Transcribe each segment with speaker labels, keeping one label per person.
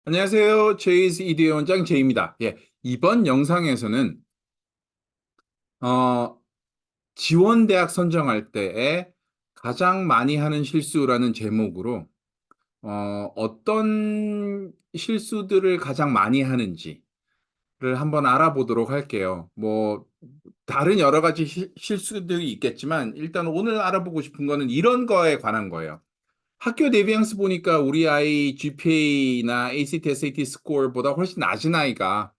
Speaker 1: 안녕하세요. 제이스 이대 원장 제이입니다. 예, 이번 영상에서는 어, 지원대학 선정할 때에 가장 많이 하는 실수라는 제목으로 어떤 실수들을 가장 많이 하는지를 한번 알아보도록 할게요. 뭐 다른 여러 가지 실수들이 있겠지만 일단 오늘 알아보고 싶은 거는 이런 거에 관한 거예요. 학교 내비앙스 보니까 우리 아이 GPA나 ACT, SAT 스코어보다 훨씬 낮은 아이가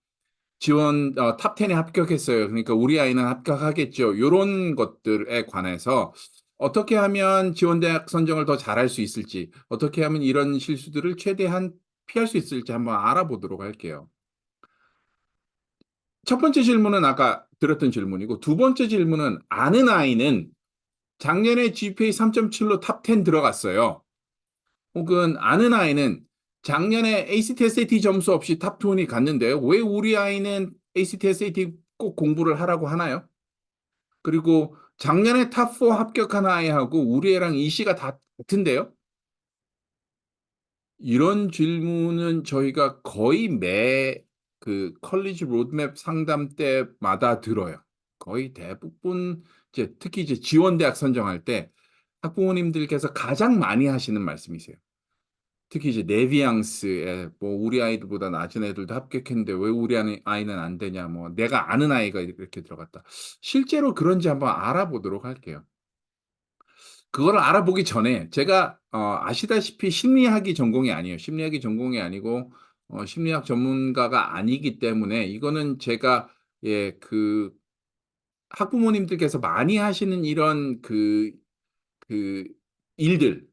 Speaker 1: 지원 탑 10에 합격했어요. 그러니까 우리 아이는 합격하겠죠. 요런 것들에 관해서 어떻게 하면 지원대학 선정을 더 잘할 수 있을지, 어떻게 하면 이런 실수들을 최대한 피할 수 있을지 한번 알아보도록 할게요. 첫 번째 질문은 아까 들었던 질문이고, 두 번째 질문은 아는 아이는 작년에 GPA 3.7로 탑 10 들어갔어요. 혹은 아는 아이는 작년에 ACT, SAT 점수 없이 탑 20 갔는데요. 왜 우리 아이는 ACT, SAT 꼭 공부를 하라고 하나요? 그리고 작년에 탑 4 합격한 아이하고 우리 애랑 이시가 다 같은데요? 이런 질문은 저희가 거의 매 그 컬리지 로드맵 상담 때마다 들어요. 거의 대부분 이제 특히 이제 지원대학 선정할 때 학부모님들께서 가장 많이 하시는 말씀이세요. 특히 이제 네비앙스에 뭐 우리 아이들보다 낮은 애들도 합격했는데 왜 우리 아이는 안 되냐, 뭐 내가 아는 아이가 이렇게 들어갔다. 실제로 그런지 한번 알아보도록 할게요. 그거를 알아보기 전에 제가 아시다시피 심리학이 전공이 아니에요. 심리학이 전공이 아니고 심리학 전문가가 아니기 때문에 이거는 제가 예, 그 학부모님들께서 많이 하시는 이런 그 일들,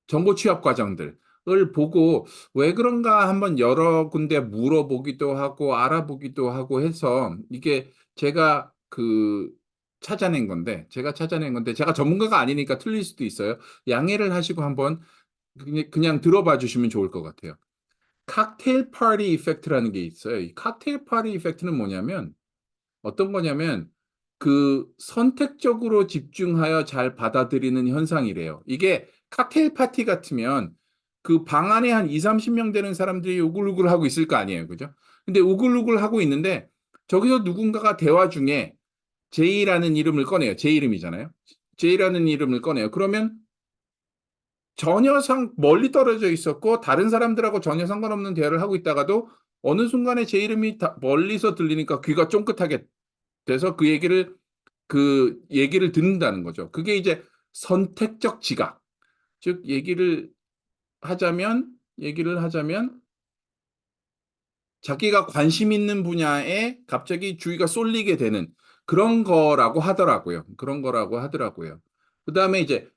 Speaker 1: 정보 취합 과정들을 보고 왜 그런가 한번 여러 군데 물어보기도 하고 알아보기도 하고 해서 이게 제가 제가 찾아낸 건데 제가 전문가가 아니니까 틀릴 수도 있어요. 양해를 하시고 한번 그냥 들어봐 주시면 좋을 것 같아요. 칵테일 파티 이펙트라는 게 있어요. 이 칵테일 파티 이펙트는 뭐냐면 어떤 거냐면 선택적으로 집중하여 잘 받아들이는 현상이래요. 이게 칵테일 파티 같으면 그 방 안에 한 2-30명 되는 사람들이 우글우글 하고 있을 거 아니에요. 그죠? 근데 우글우글 하고 있는데 저기서 누군가가 대화 중에 제이라는 이름을 꺼내요. 제 이름이잖아요. 제이라는 이름을 꺼내요. 그러면 전혀 멀리 떨어져 있었고 다른 사람들하고 전혀 상관없는 대화를 하고 있다가도 어느 순간에 제 이름이 멀리서 들리니까 귀가 쫑긋하게 돼서 그 얘기를 듣는다는 거죠. 그게 이제 선택적 지각. 즉 얘기를 하자면 자기가 관심 있는 분야에 갑자기 주의가 쏠리게 되는 그런 거라고 하더라고요. 그다음에 이제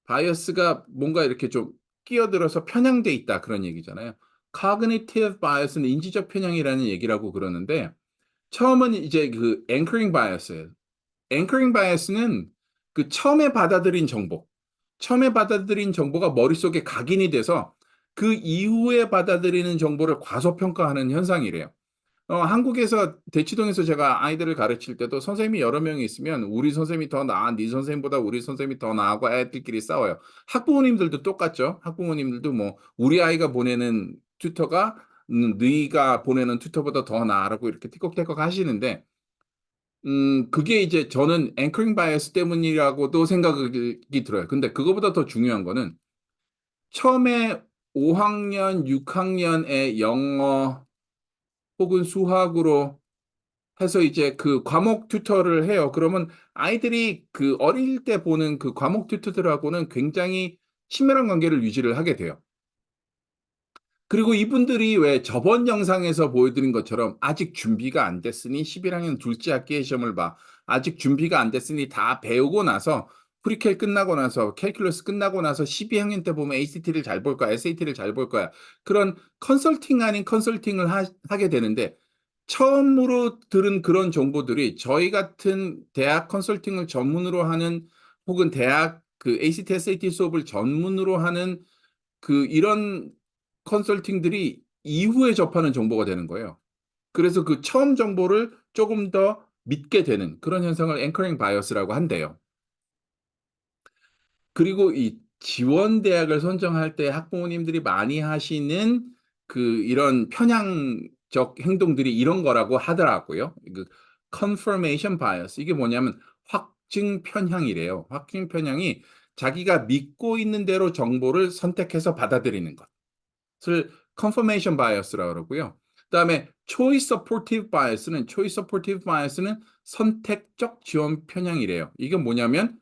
Speaker 1: 바이어스가 뭔가 이렇게 좀 끼어들어서 편향돼 있다 그런 얘기잖아요. cognitive bias는 인지적 편향이라는 얘기라고 그러는데 처음은 이제 anchoring bias예요. 앵커링 바이어스는 처음에 받아들인 정보가 머릿속에 각인이 돼서 그 이후에 받아들이는 정보를 과소평가하는 현상이래요. 한국에서 대치동에서 제가 아이들을 가르칠 때도 선생님이 여러 명이 있으면 우리 선생님이 더 나아, 네 선생님보다 우리 선생님이 더 나아고 애들끼리 싸워요. 학부모님들도 똑같죠. 학부모님들도 뭐 우리 아이가 보내는 튜터가 네가 보내는 튜터보다 더 나아라고 이렇게 띠꺽띠꺽 하시는데 그게 이제 저는 앵커링 바이어스 때문이라고도 생각이 들어요. 근데 그거보다 더 중요한 거는 처음에 5학년, 6학년의 영어 혹은 수학으로 해서 이제 그 과목 튜터를 해요. 그러면 아이들이 그 어릴 때 보는 그 과목 튜터들하고는 굉장히 친밀한 관계를 유지를 하게 돼요. 그리고 이분들이 왜 저번 영상에서 보여드린 것처럼 아직 준비가 안 됐으니 11학년 둘째 학기의 시험을 봐. 아직 준비가 안 됐으니 다 배우고 나서 프리캘 끝나고 나서 캘큘러스 끝나고 나서 12학년 때 보면 ACT를 잘 볼 거야. SAT를 잘 볼 거야. 그런 컨설팅 아닌 컨설팅을 하게 되는데 처음으로 들은 그런 정보들이 저희 같은 대학 컨설팅을 전문으로 하는 혹은 대학 ACT, SAT 수업을 전문으로 하는 이런 컨설팅들이 이후에 접하는 정보가 되는 거예요. 그래서 그 처음 정보를 조금 더 믿게 되는 그런 현상을 앵커링 바이어스라고 한대요. 그리고 이 지원 대학을 선정할 때 학부모님들이 많이 하시는 이런 편향적 행동들이 이런 거라고 하더라고요. confirmation bias 이게 뭐냐면 확증 편향이래요. 확증 편향이 자기가 믿고 있는 대로 정보를 선택해서 받아들이는 것을 confirmation bias라고 그러고요. 그다음에 choice supportive bias는 선택적 지원 편향이래요. 이게 뭐냐면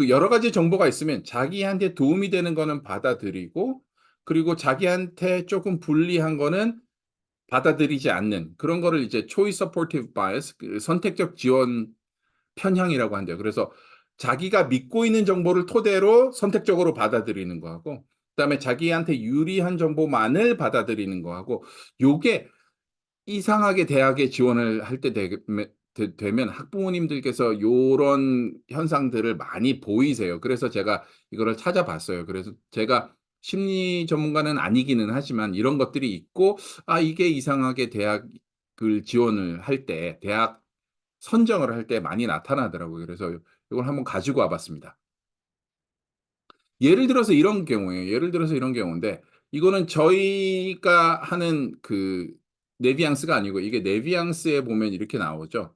Speaker 1: 여러 가지 정보가 있으면 자기한테 도움이 되는 거는 받아들이고, 그리고 자기한테 조금 불리한 거는 받아들이지 않는 그런 거를 이제 choice supportive bias, 선택적 지원 편향이라고 한대요. 그래서 자기가 믿고 있는 정보를 토대로 선택적으로 받아들이는 거하고, 그다음에 자기한테 유리한 정보만을 받아들이는 거하고, 요게 이상하게 대학에 지원을 할 때 되면 학부모님들께서 요런 현상들을 많이 보이세요. 그래서 제가 이거를 찾아봤어요. 그래서 제가 심리 전문가는 아니기는 하지만 이런 것들이 있고, 이게 이상하게 대학을 지원을 할 때, 대학 선정을 할 때 많이 나타나더라고요. 그래서 이걸 한번 가지고 와 봤습니다. 예를 들어서 이런 경우예요. 예를 들어서 이런 경우인데, 이거는 저희가 하는 네비앙스가 아니고, 이게 네비앙스에 보면 이렇게 나오죠.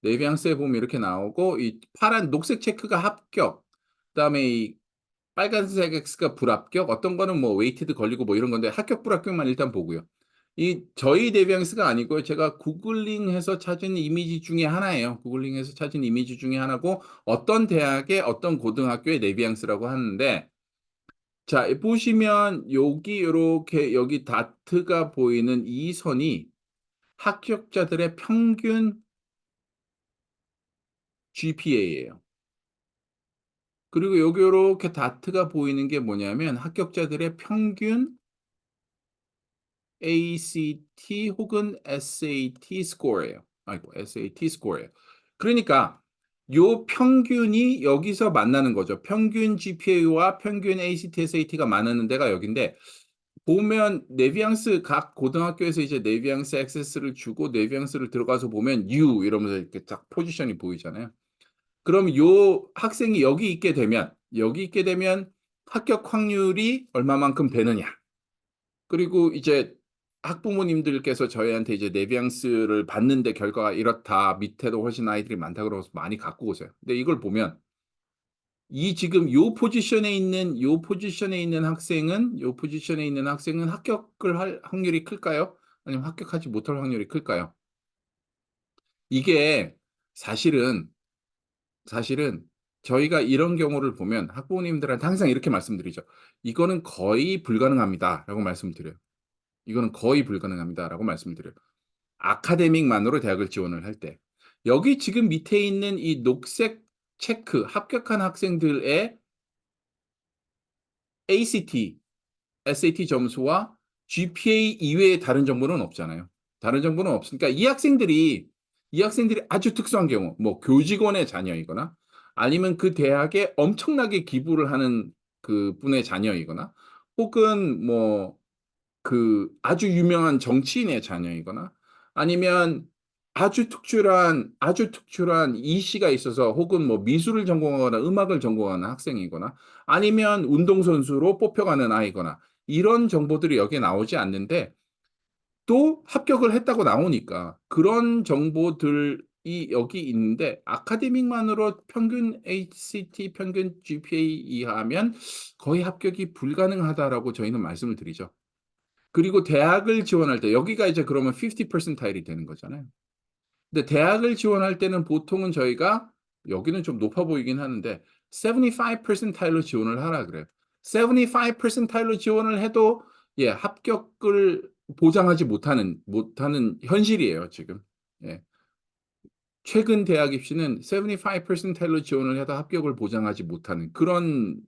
Speaker 1: 네비앙스에 보면 이렇게 나오고, 이 파란 녹색 체크가 합격, 그다음에 이 빨간색 X가 불합격, 어떤 거는 뭐 웨이티드 걸리고 뭐 이런 건데, 합격 불합격만 일단 보고요. 이 저희 네비앙스가 아니고요. 제가 구글링해서 찾은 이미지 중에 하나예요. 구글링해서 찾은 이미지 중에 하나고, 어떤 대학의 어떤 고등학교의 네비앙스라고 하는데, 자, 보시면 여기 요렇게 여기 다트가 보이는 이 선이 합격자들의 평균 GPA예요. 그리고 여기 요렇게 다트가 보이는 게 뭐냐면 합격자들의 평균 ACT 혹은 SAT 스코어예요. 아이고, SAT 스코어예요. 그러니까 요 평균이 여기서 만나는 거죠. 평균 GPA와 평균 ACT, SAT가 만나는 데가 여긴데, 보면 네비앙스 각 고등학교에서 이제 네비앙스 액세스를 주고 네비앙스를 들어가서 보면 U 이러면서 이렇게 딱 포지션이 보이잖아요. 그럼 요 학생이 여기 있게 되면 합격 확률이 얼마만큼 되느냐. 그리고 이제 학부모님들께서 저희한테 이제 네비앙스를 봤는데 결과가 이렇다. 밑에도 훨씬 아이들이 많다 그러면서 많이 갖고 오세요. 근데 이걸 보면 이 지금 요 포지션에 있는 학생은 합격을 할 확률이 클까요? 아니면 합격하지 못할 확률이 클까요? 이게 사실은 저희가 이런 경우를 보면 학부모님들한테 항상 이렇게 말씀드리죠. "이거는 거의 불가능합니다."라고 말씀드려요. "이거는 거의 불가능합니다."라고 말씀을 드려요. 아카데믹만으로 대학을 지원을 할 때. 여기 지금 밑에 있는 이 녹색 체크 합격한 학생들의 ACT, SAT 점수와 GPA 이외에 다른 정보는 없잖아요. 다른 정보는 없으니까 이 학생들이 아주 특수한 경우, 뭐 교직원의 자녀이거나 아니면 그 대학에 엄청나게 기부를 하는 그분의 자녀이거나, 혹은 뭐 아주 유명한 정치인의 자녀이거나, 아니면 아주 특출한 이시가 있어서, 혹은 뭐 미술을 전공하거나 음악을 전공하는 학생이거나, 아니면 운동선수로 뽑혀가는 아이거나, 이런 정보들이 여기에 나오지 않는데 또 합격을 했다고 나오니까 그런 정보들이 여기 있는데, 아카데믹만으로 평균 ACT, 평균 GPA 이하면 거의 합격이 불가능하다라고 저희는 말씀을 드리죠. 그리고 대학을 지원할 때 여기가 이제 그러면 50 퍼센타일이 되는 거잖아요. 근데 대학을 지원할 때는 보통은 저희가, 여기는 좀 높아 보이긴 하는데 75 퍼센타일로 지원을 하라 그래요. 75 퍼센타일로 지원을 해도 합격을 보장하지 못하는 현실이에요, 지금. 예. 최근 대학 입시는 75 퍼센타일로 지원을 해도 합격을 보장하지 못하는 그런,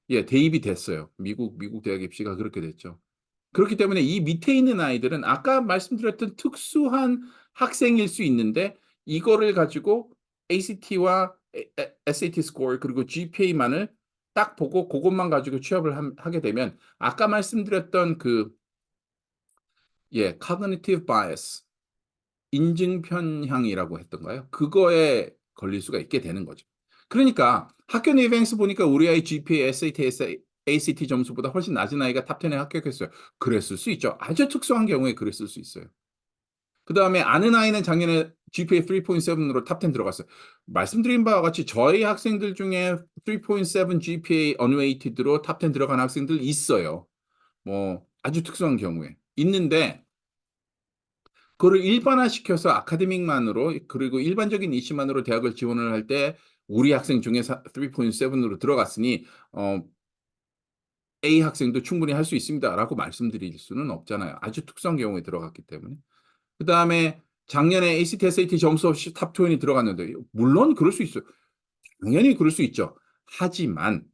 Speaker 1: 대입이 됐어요. 미국 대학 입시가 그렇게 됐죠. 그렇기 때문에 이 밑에 있는 아이들은 아까 말씀드렸던 특수한 학생일 수 있는데, 이거를 가지고 ACT와 SAT 스코어 그리고 GPA만을 딱 보고 그것만 가지고 취업을 하게 되면, 아까 말씀드렸던 cognitive bias, 인증 편향이라고 했던가요? 그거에 걸릴 수가 있게 되는 거죠. 그러니까 학교 리뱅스 보니까 우리 아이 GPA, SAT, ACT 점수보다 훨씬 낮은 아이가 탑 10에 합격했어요. 그랬을 수 있죠. 아주 특수한 경우에 그랬을 수 있어요. 그다음에 아는 아이는 작년에 GPA 3.7으로 탑 10 들어갔어요. 말씀드린 바와 같이 저희 학생들 중에 3.7 GPA unweighted로 탑 10 들어간 학생들 있어요. 뭐 아주 특수한 경우에 있는데 그거를 일반화시켜서 아카데믹만으로 그리고 일반적인 이슈만으로 대학을 지원을 할 때 우리 학생 중에 3.7으로 들어갔으니 A 학생도 충분히 할 수 있습니다라고 말씀드릴 수는 없잖아요. 아주 특수한 경우에 들어갔기 때문에. 그다음에 작년에 ACT, SAT 점수 없이 탑 20이 들어갔는데 물론 그럴 수 있어요. 당연히 그럴 수 있죠. 하지만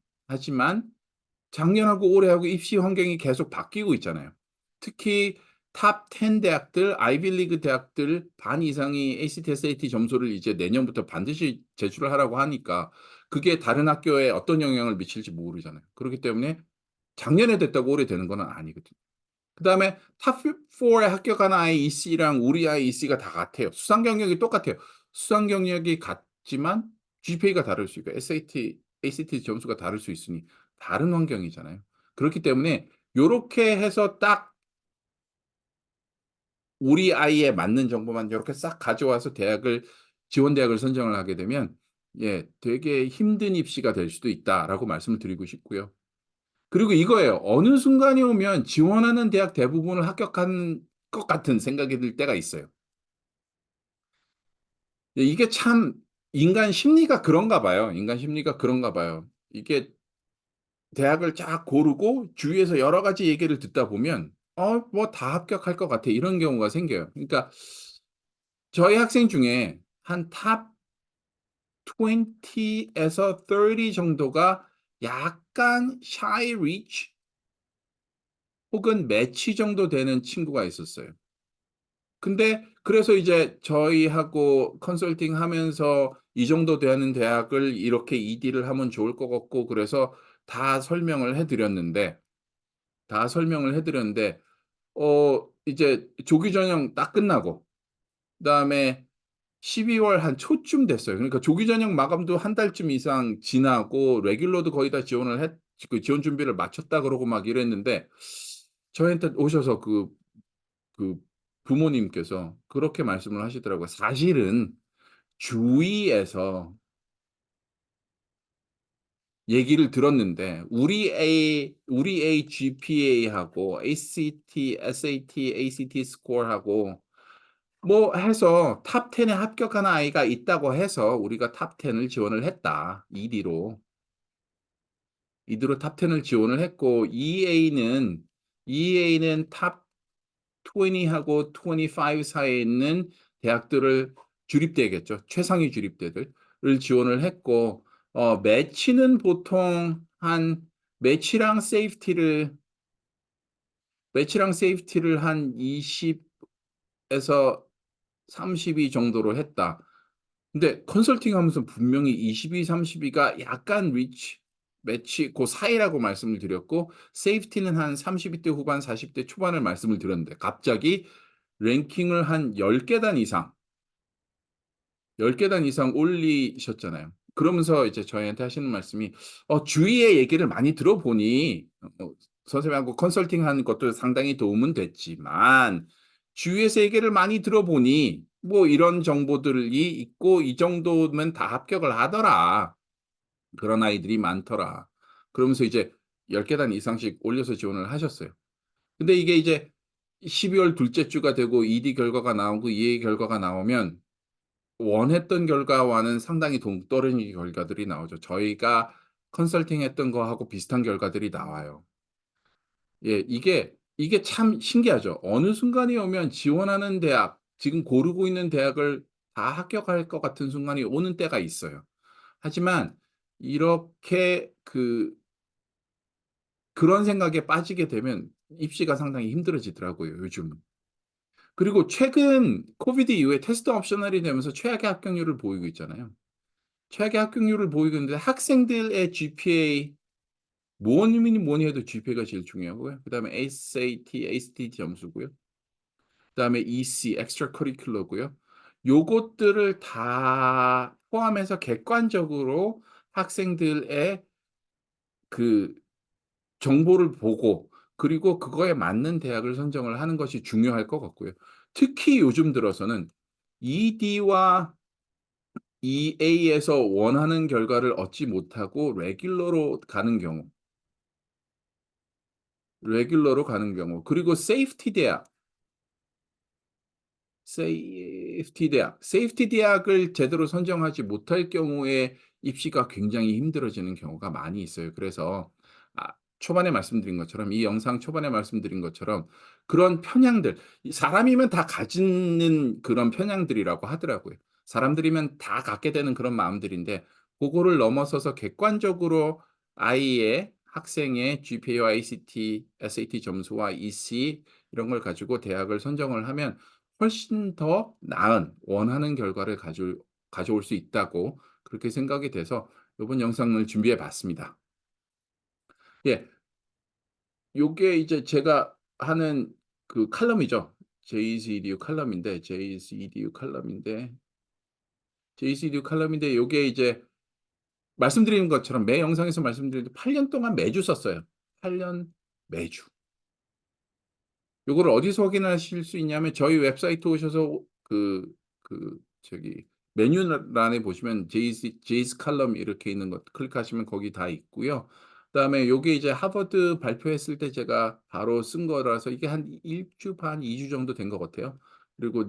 Speaker 1: 작년하고 올해하고 입시 환경이 계속 바뀌고 있잖아요. 특히 탑 10 대학들, 아이비리그 대학들 반 이상이 ACT, SAT 점수를 이제 내년부터 반드시 제출을 하라고 하니까 그게 다른 학교에 어떤 영향을 미칠지 모르잖아요. 그렇기 때문에 작년에 됐다고 올해 되는 건 아니거든요. 그다음에 탑 4에 합격한 아이 EC랑 우리 아이 EC가 다 같아요. 수상 경력이 똑같아요. 수상 경력이 같지만 GPA가 다를 수 있고 SAT, ACT 점수가 다를 수 있으니 다른 환경이잖아요. 그렇기 때문에 요렇게 해서 딱 우리 아이에 맞는 정보만 요렇게 싹 가져와서 지원 대학을 선정을 하게 되면 되게 힘든 입시가 될 수도 있다라고 말씀을 드리고 싶고요. 그리고 이거예요. 어느 순간이 오면 지원하는 대학 대부분을 합격한 것 같은 생각이 들 때가 있어요. 이게 참 인간 심리가 그런가 봐요. 인간 심리가 그런가 봐요. 이게 대학을 쫙 고르고 주위에서 여러 가지 얘기를 듣다 보면 뭐 다 합격할 것 같아. 이런 경우가 생겨요. 그러니까 저희 학생 중에 한 탑 20 에서 30 정도가 약간 shy rich 혹은 매치 정도 되는 친구가 있었어요. 근데 그래서 이제 저희하고 컨설팅하면서 이 정도 되는 대학을 이렇게 ED를 하면 좋을 것 같고 그래서 다 설명을 해 드렸는데 이제 조기 전형 딱 끝나고 그다음에 12월 한 초쯤 됐어요. 그러니까 조기 전형 마감도 한 달쯤 이상 지나고 레귤러도 거의 다 지원을 했 그 지원 준비를 마쳤다 그러고 막 이랬는데 저희한테 오셔서 그 부모님께서 그렇게 말씀을 하시더라고요. 사실은 주위에서 얘기를 들었는데 우리 애이 GPA하고 ACT, SAT, ACT 스코어하고 뭐 해서 탑 10에 합격한 아이가 있다고 해서 우리가 탑 10을 지원을 했다. ED로 탑 10을 지원을 했고 EA는 탑 20하고 25 사이에 있는 대학들을 주립대겠죠. 최상위 주립대들을 지원을 했고 매치는 보통 한 매치랑 세이프티를 한 20에서 32 정도로 했다. 근데 컨설팅하면서 분명히 22, 32가 약간 매치 그 사이라고 말씀을 드렸고 세이프티는 한 30대 후반, 40대 초반을 말씀을 드렸는데 갑자기 랭킹을 한 10계단 이상 10계단 이상 올리셨잖아요. 그러면서 이제 저희한테 하시는 말씀이 주위의 얘기를 많이 들어보니 선생님하고 컨설팅하는 것도 상당히 도움은 됐지만 주위에서 얘기를 많이 들어보니 뭐 이런 정보들이 있고 이 정도면 다 합격을 하더라. 그런 아이들이 많더라. 그러면서 이제 10계단 이상씩 올려서 지원을 하셨어요. 근데 이게 이제 12월 둘째 주가 되고 ED 결과가 나오고 EA 결과가 나오면 원했던 결과와는 상당히 동떨어진 결과들이 나오죠. 저희가 컨설팅했던 거하고 비슷한 결과들이 나와요. 이게 참 신기하죠. 어느 순간이 오면 지원하는 대학, 지금 고르고 있는 대학을 다 합격할 것 같은 순간이 오는 때가 있어요. 하지만 이렇게 그런 생각에 빠지게 되면 입시가 상당히 힘들어지더라고요, 요즘은. 그리고 최근 코비드 이후에 테스트 옵셔널이 되면서 최악의 합격률을 보이고 있잖아요. 최악의 합격률을 보이고 있는데 학생들의 GPA 뭐니 해도 GPA가 제일 중요하고요. 그다음에 SAT, ACT 점수고요. 그다음에 EC, extra curricular고요. 요것들을 다 포함해서 객관적으로 학생들의 그 정보를 보고 그리고 그거에 맞는 대학을 선정을 하는 것이 중요할 것 같고요. 특히 요즘 들어서는 ED와 EA에서 원하는 결과를 얻지 못하고 레귤러로 가는 경우 그리고 세이프티 대학을 제대로 선정하지 못할 경우에 입시가 굉장히 힘들어지는 경우가 많이 있어요. 그래서 초반에 말씀드린 것처럼 이 영상 초반에 말씀드린 것처럼 그런 편향들 사람이면 다 가지는 그런 편향들이라고 하더라고요. 사람들이면 다 갖게 되는 그런 마음들인데 고거를 넘어서서 객관적으로 아이의 학생의 GPA와 ACT, SAT 점수와 EC 이런 걸 가지고 대학을 선정을 하면 훨씬 더 나은 원하는 결과를 가져올 수 있다고 그렇게 생각이 돼서 요번 영상을 준비해 봤습니다. 예. 요게 이제 제가 하는 그 칼럼이죠. JEDU 칼럼인데 요게 이제 말씀드리는 것처럼 매 영상에서 말씀드리는데 8년 동안 매주 썼어요. 8년 매주. 요거를 어디서 확인하실 수 있냐면 저희 웹사이트 오셔서 저기 메뉴란에 보시면 제이스 칼럼 이렇게 있는 것 클릭하시면 거기 다 있고요. 그다음에 요게 이제 하버드 발표했을 때 제가 바로 쓴 거라서 이게 한 1주 반, 2주 정도 된 것 같아요. 그리고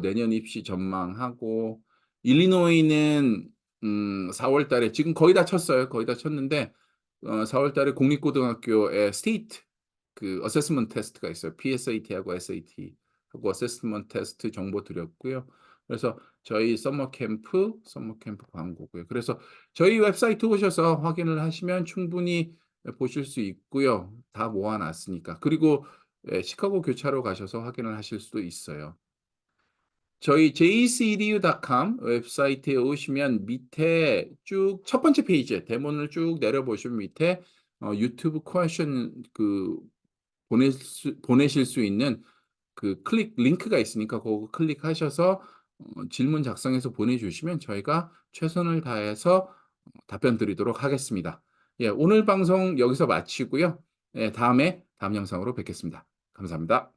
Speaker 1: 내년 입시 전망하고 일리노이는 4월 달에 지금 거의 다 쳤어요. 거의 다 쳤는데 4월 달에 공립고등학교에 스테이트 어세스먼트 테스트가 있어요. PSAT하고 SAT하고 어세스먼트 테스트 정보 드렸고요. 그래서 저희 서머 캠프 광고고요. 그래서 저희 웹사이트 오셔서 확인을 하시면 충분히 보실 수 있고요. 다 모아 놨으니까. 그리고 시카고 교차로 가셔서 확인을 하실 수도 있어요. 저희 jcedu.com 웹사이트에 오시면 밑에 쭉 첫 번째 페이지에 대문을 쭉 내려보시면 밑에 유튜브 퀘션 보내실 수 있는 클릭 링크가 있으니까 그거 클릭하셔서 질문 작성해서 보내주시면 저희가 최선을 다해서 답변 드리도록 하겠습니다. 예, 오늘 방송 여기서 마치고요. 예, 다음 영상으로 뵙겠습니다. 감사합니다.